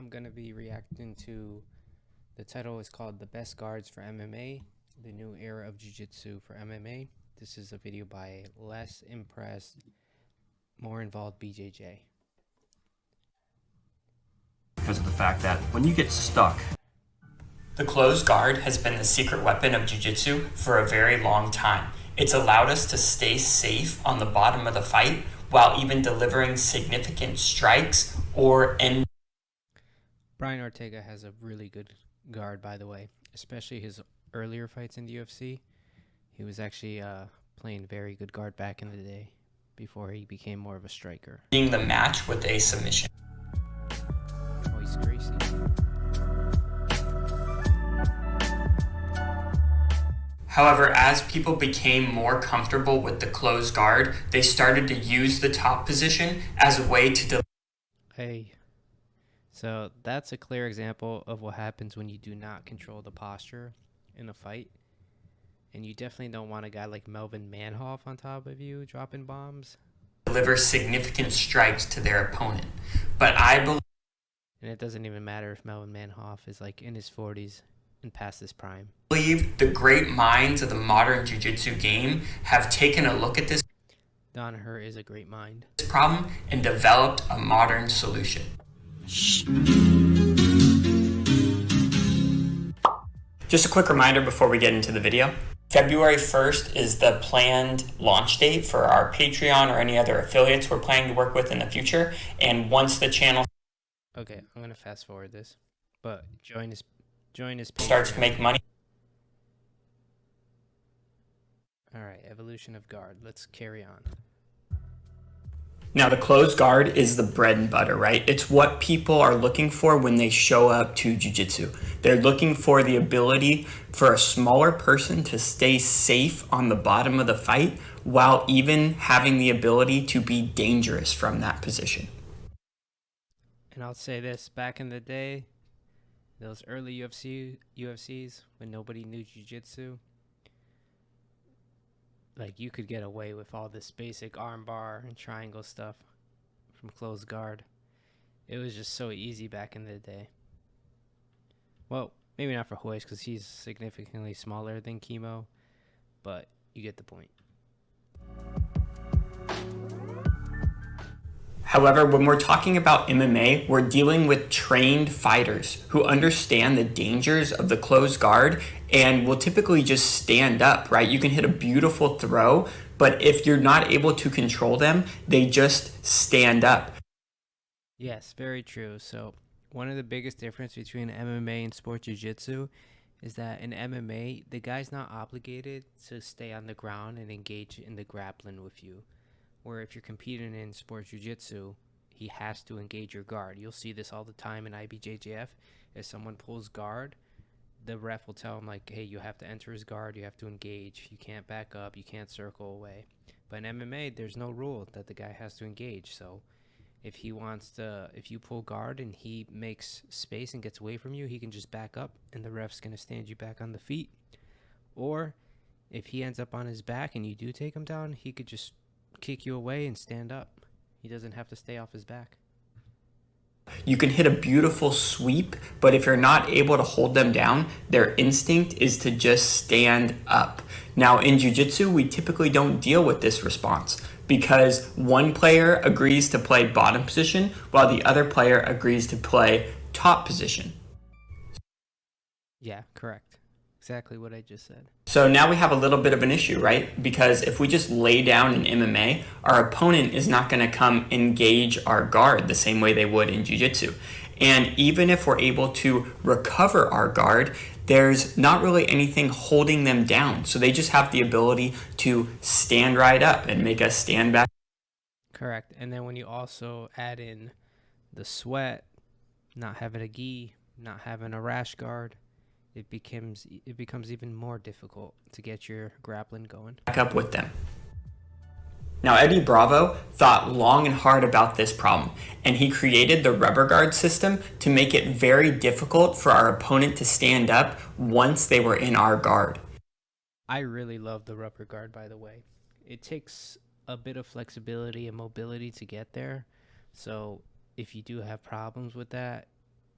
I'm going to be reacting to the title is called The Best Guards for MMA, the New Era of Jiu-Jitsu for MMA. This is a video by Less Impressed, More Involved BJJ. Because of the fact that when you get stuck, the closed guard has been the secret weapon of jiu-jitsu for a very long time. It's allowed us to stay safe on the bottom of the fight while even delivering significant strikes or end. Brian Ortega has a really good guard, by the way, especially his earlier fights in the UFC. He was actually playing very good guard back in the day before he became more of a striker. Being the match with a submission. Oh, he's Gracie. However, as people became more comfortable with the closed guard, they started to use the top position as a way to Hey, so that's a clear example of what happens when you do not control the posture in a fight. And you definitely don't want a guy like Melvin Manhoff on top of you dropping bombs. deliver significant strikes to their opponent. But I believe, and it doesn't even matter if Melvin Manhoff is like in his 40s and past his prime. The great minds of the modern jiu-jitsu game have taken a look at this Danaher is a great mind. problem and developed a modern solution. Just a quick reminder before we get into the video. February 1st is the planned launch date for our Patreon or any other affiliates we're planning to work with in the future. And once the channel Okay, I'm going to fast forward this. But join his starts to make money. Alright, evolution of guard. Let's carry on. Now, the closed guard is the bread and butter, right? It's what people are looking for when they show up to jiu-jitsu. They're looking for the ability for a smaller person to stay safe on the bottom of the fight while even having the ability to be dangerous from that position. And I'll say this, back in the day, those early UFCs when nobody knew jiu-jitsu, like you could get away with all this basic armbar and triangle stuff from closed guard. It was just so easy back in the day. Well, maybe not for Royce because he's significantly smaller than Chemo, but you get the point. However, when we're talking about MMA, we're dealing with trained fighters who understand the dangers of the closed guard and will typically just stand up, right? You can hit a beautiful throw, but if you're not able to control them, they just stand up. Yes, very true. So one of the biggest difference between MMA and sport jiu-jitsu is that in MMA, the guy's not obligated to stay on the ground and engage in the grappling with you. Where if you're competing in sport jiu-jitsu, he has to engage your guard. You'll see this all the time in IBJJF. If someone pulls guard, the ref will tell him, like, hey, you have to enter his guard, you have to engage, you can't back up, you can't circle away. But in MMA, there's no rule that the guy has to engage. So if you pull guard and he makes space and gets away from you, he can just back up and the ref's going to stand you back on the feet. Or if he ends up on his back and you do take him down, he could just kick you away and stand up. He doesn't have to stay off his back. You can hit a beautiful sweep, but if you're not able to hold them down, their instinct is to just stand up. Now, in jiu-jitsu, we typically don't deal with this response because one player agrees to play bottom position while the other player agrees to play top position. Yeah, correct. Exactly what I just said. So now we have a little bit of an issue, right? Because if we just lay down in MMA, our opponent is not going to come engage our guard the same way they would in jiu-jitsu. And even if we're able to recover our guard, there's not really anything holding them down. So they just have the ability to stand right up and make us stand back. Correct. And then when you also add in the sweat, not having a gi, not having a rash guard, it becomes even more difficult to get your grappling going. Back up with them. Now, Eddie Bravo thought long and hard about this problem, and he created the rubber guard system to make it very difficult for our opponent to stand up once they were in our guard. I really love the rubber guard, by the way. It takes a bit of flexibility and mobility to get there, so if you do have problems with that,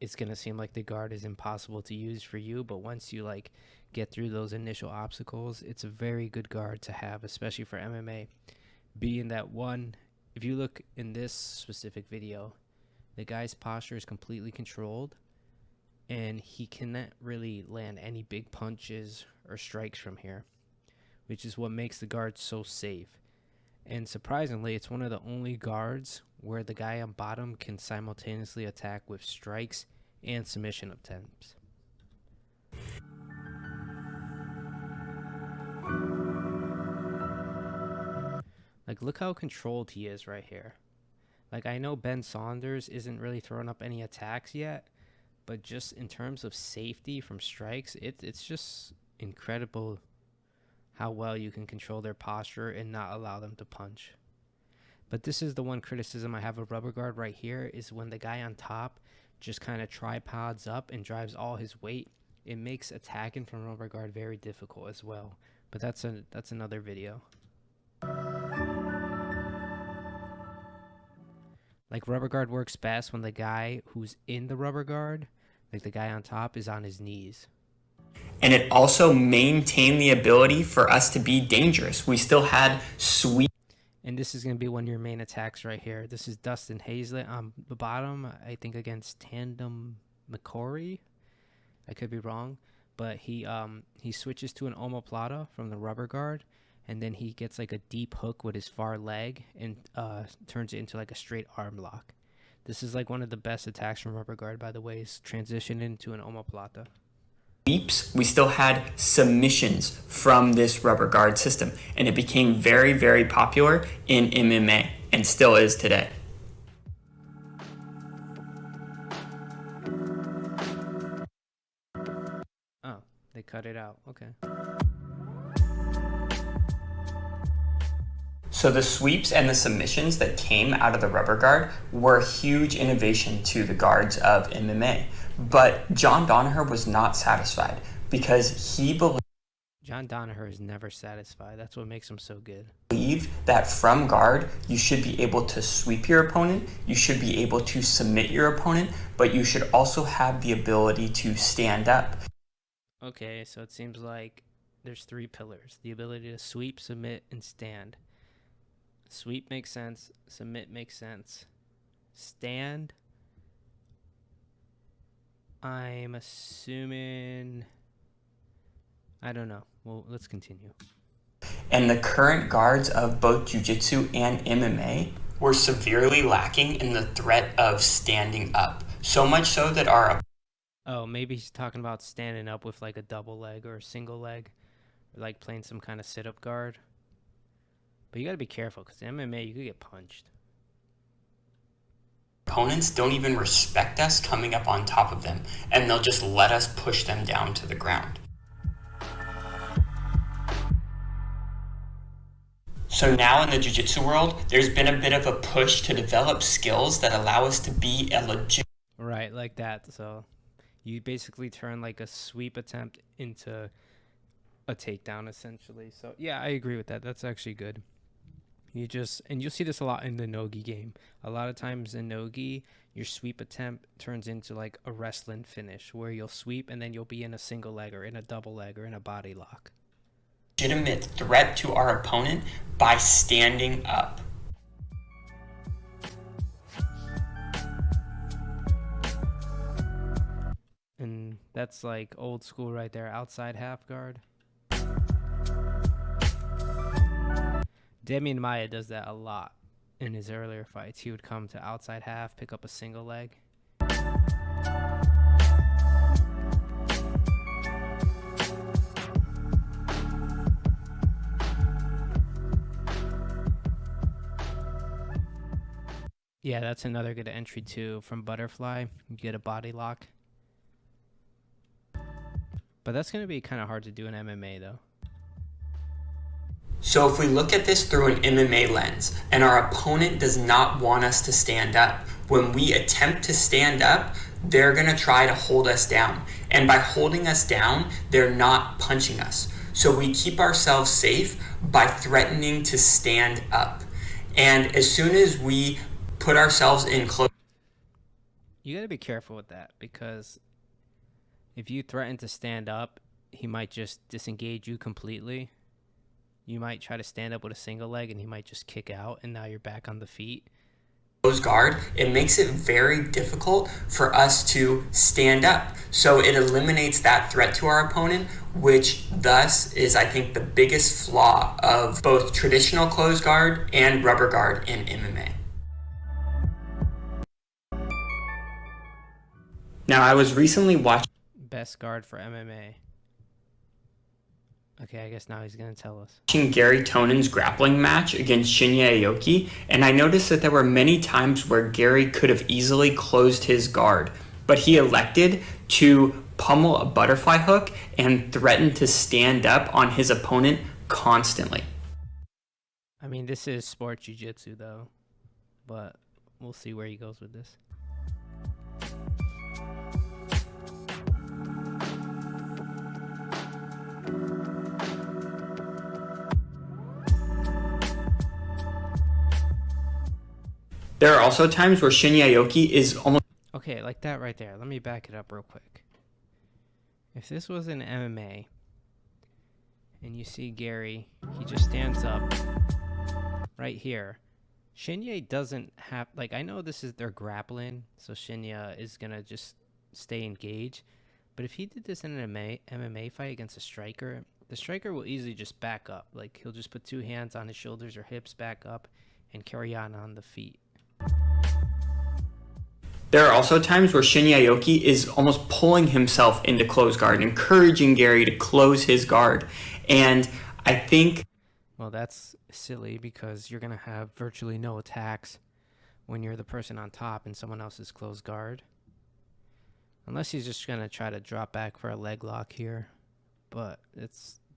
it's going to seem like the guard is impossible to use for you, but once you like get through those initial obstacles, it's a very good guard to have, especially for MMA. Being that one, if you look in this specific video, the guy's posture is completely controlled, and he cannot really land any big punches or strikes from here, which is what makes the guard so safe. And surprisingly, it's one of the only guards where the guy on bottom can simultaneously attack with strikes and submission attempts. Like, look how controlled he is right here. Like, I know Ben Saunders isn't really throwing up any attacks yet, but just in terms of safety from strikes, it's just incredible how well you can control their posture and not allow them to punch. But this is the one criticism I have of rubber guard right here, is when the guy on top just kind of tripods up and drives all his weight, it makes attacking from rubber guard very difficult as well. But that's another video. Like, rubber guard works best when the guy who's in the rubber guard, like the guy on top, is on his knees. And it also maintained the ability for us to be dangerous. We still had sweep. And this is going to be one of your main attacks right here. This is Dustin Hazlett on the bottom, I think against Tandem McCory. I could be wrong. But he switches to an omoplata from the rubber guard, and then he gets like a deep hook with his far leg and turns it into like a straight arm lock. This is like one of the best attacks from rubber guard, by the way, is transition into an omoplata. Sweeps, we still had submissions from this rubber guard system, and it became very, very popular in MMA and still is today. Oh, they cut it out. Okay. So the sweeps and the submissions that came out of the rubber guard were a huge innovation to the guards of MMA. But John Danaher was not satisfied because he John Danaher is never satisfied. That's what makes him so good. believed that from guard, you should be able to sweep your opponent, you should be able to submit your opponent, but you should also have the ability to stand up. Okay, so it seems like there's three pillars: the ability to sweep, submit, and stand. Sweep makes sense. Submit makes sense. Stand, I'm assuming, I don't know. Well, let's continue. And the current guards of both jiu-jitsu and MMA were severely lacking in the threat of standing up. So much so that Oh, maybe he's talking about standing up with like a double leg or a single leg, or like playing some kind of sit-up guard. But you gotta be careful, because in MMA you could get punched. opponents don't even respect us coming up on top of them, and they'll just let us push them down to the ground. So now in the jiu-jitsu world, there's been a bit of a push to develop skills that allow us to be a legit. Right, like that. So you basically turn like a sweep attempt into a takedown, essentially. So yeah, I agree with that. That's actually good. And you'll see this a lot in the Nogi game. A lot of times in Nogi, your sweep attempt turns into like a wrestling finish, where you'll sweep and then you'll be in a single leg or in a double leg or in a body lock. Legitimate threat to our opponent by standing up. And that's like old school right there, outside half guard. Demian Maia does that a lot in his earlier fights. He would come to outside half, pick up a single leg. Yeah, that's another good entry too. From butterfly, you get a body lock. But that's going to be kind of hard to do in MMA though. So if we look at this through an MMA lens, and our opponent does not want us to stand up, when we attempt to stand up, they're going to try to hold us down. And by holding us down, they're not punching us. So we keep ourselves safe by threatening to stand up. And as soon as we put ourselves in close... You got to be careful with that, because if you threaten to stand up, he might just disengage you completely. You might try to stand up with a single leg and he might just kick out, and now you're back on the feet. Closed guard, it makes it very difficult for us to stand up. So it eliminates that threat to our opponent, which thus is, I think, the biggest flaw of both traditional closed guard and rubber guard in MMA. Now, I was recently watching Best guard for MMA. Okay, I guess now he's going to tell us. Gary Tonon's grappling match against Shinya Aoki, and I noticed that there were many times where Gary could have easily closed his guard, but he elected to pummel a butterfly hook and threaten to stand up on his opponent constantly. I mean, this is sport jiu-jitsu though, but we'll see where he goes with this. There are also times where Shinya Aoki is almost... Okay, like that right there. Let me back it up real quick. If this was an MMA and you see Gary, he just stands up right here. Shinya doesn't have, like, I know this is their grappling, so Shinya is going to just stay engaged. But if he did this in an MMA fight against a striker, the striker will easily just back up. Like, he'll just put two hands on his shoulders or hips, back up, and carry on the feet. There are also times where Shinya Aoki is almost pulling himself into closed guard, encouraging Gary to close his guard. And I think... Well, that's silly, because you're going to have virtually no attacks when you're the person on top and someone else is closed guard. Unless he's just going to try to drop back for a leg lock here. But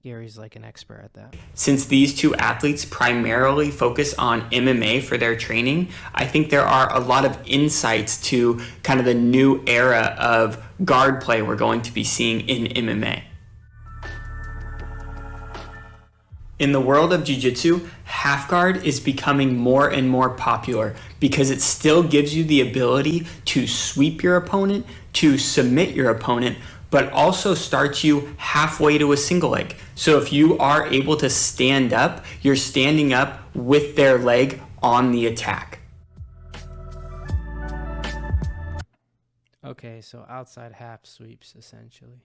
Gary's like an expert at that. Since these two athletes primarily focus on MMA for their training, I think there are a lot of insights to kind of the new era of guard play we're going to be seeing in MMA. In the world of jiu-jitsu, half guard is becoming more and more popular because it still gives you the ability to sweep your opponent, to submit your opponent, but also starts you halfway to a single leg. So if you are able to stand up, you're standing up with their leg on the attack. Okay, so outside half sweeps, essentially.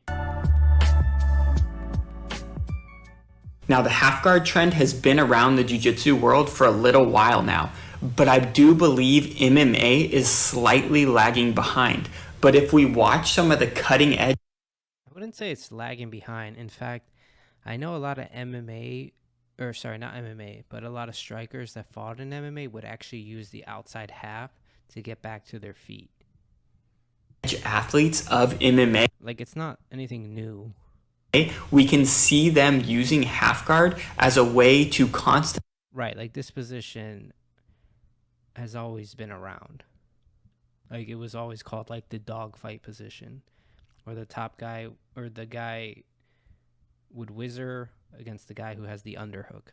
Now, the half guard trend has been around the jiu-jitsu world for a little while now, but I do believe MMA is slightly lagging behind. But if we watch some of the cutting edge... I wouldn't say it's lagging behind. In fact, I know a lot of MMA, or sorry, not MMA, but a lot of strikers that fought in MMA would actually use the outside half to get back to their feet. Athletes of MMA, like, it's not anything new. We can see them using half guard as a way to constantly... Right, like this position has always been around. Like, it was always called like the dogfight position, where the top guy or the guy would whizzer against the guy who has the underhook.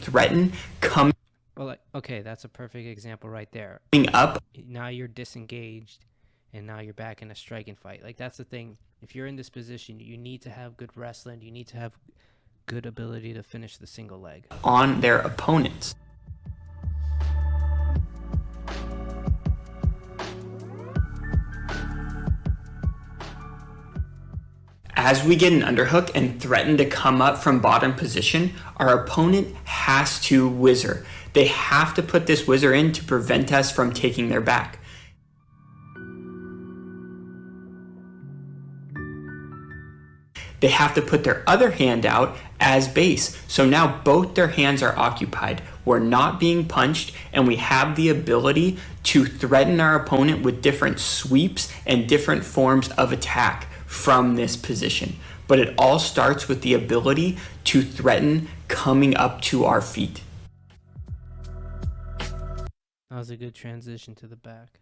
Threaten coming... Well, like, okay, that's a perfect example right there. Up. Now you're disengaged, and now you're back in a striking fight. Like, that's the thing. If you're in this position, you need to have good wrestling. You need to have good ability to finish the single leg on their opponents. As we get an underhook and threaten to come up from bottom position, our opponent has to whizzer. They have to put this whizzer in to prevent us from taking their back. They have to put their other hand out as base. So now both their hands are occupied. We're not being punched, and we have the ability to threaten our opponent with different sweeps and different forms of attack from this position. But it all starts with the ability to threaten coming up to our feet. That was a good transition to the back.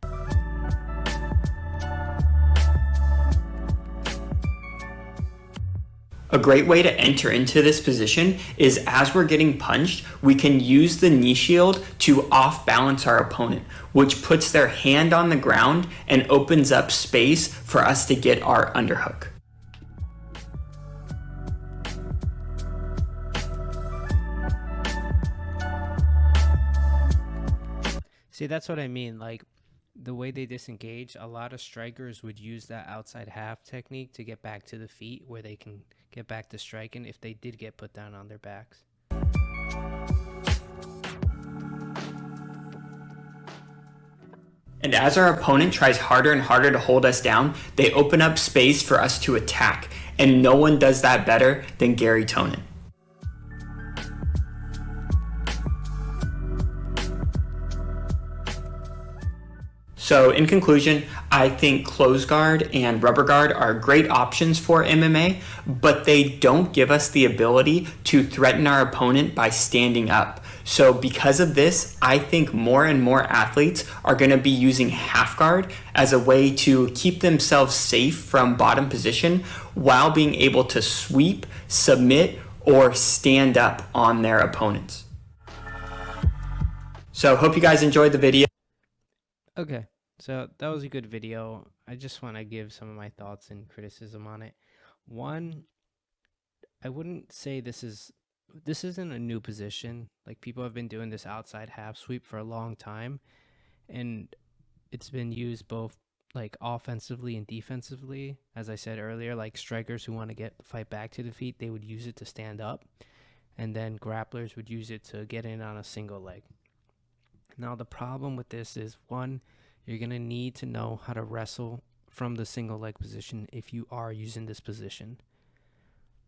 A great way to enter into this position is as we're getting punched, we can use the knee shield to off balance our opponent, which puts their hand on the ground and opens up space for us to get our underhook. See, that's what I mean. Like the way they disengage, a lot of strikers would use that outside half technique to get back to the feet where they can get back to striking if they did get put down on their backs. And as our opponent tries harder and harder to hold us down, they open up space for us to attack. And no one does that better than Gary Tonin. So in conclusion, I think close guard and rubber guard are great options for MMA, but they don't give us the ability to threaten our opponent by standing up. So because of this, I think more and more athletes are going to be using half guard as a way to keep themselves safe from bottom position while being able to sweep, submit, or stand up on their opponents. So hope you guys enjoyed the video. Okay, so that was a good video. I just want to give some of my thoughts and criticism on it. One, I wouldn't say this isn't a new position. Like, people have been doing this outside half sweep for a long time, and it's been used both like offensively and defensively. As I said earlier, like strikers who want to fight back to the feet, they would use it to stand up, and then grapplers would use it to get in on a single leg. Now, the problem with this is, one, you're going to need to know how to wrestle from the single leg position if you are using this position.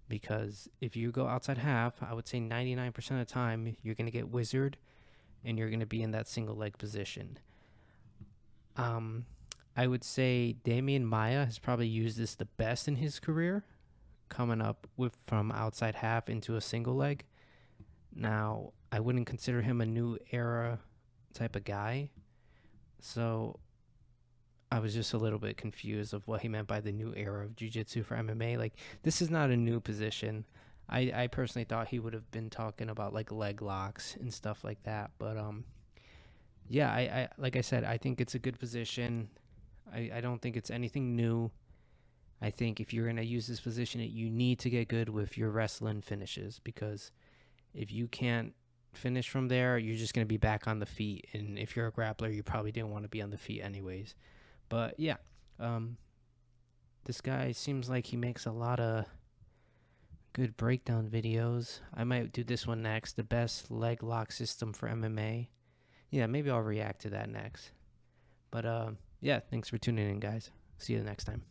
Because if you go outside half, I would say 99% of the time, you're going to get wizard and you're going to be in that single leg position. I would say Demian Maia has probably used this the best in his career, coming up from outside half into a single leg. Now, I wouldn't consider him a new era type of guy, so I was just a little bit confused of what he meant by the new era of jiu-jitsu for MMA. Like, this is not a new position. I personally thought he would have been talking about like leg locks and stuff like that, but yeah, I like I said, I think it's a good position. I don't think it's anything new. I think if you're going to use this position, you need to get good with your wrestling finishes, because if you can't finish from there, you're just going to be back on the feet. And if you're a grappler, you probably didn't want to be on the feet anyways. But yeah, this guy seems like he makes a lot of good breakdown videos. I might do this one next, the best leg lock system for MMA. Yeah, maybe I'll react to that next. But yeah, thanks for tuning in, guys. See you the next time.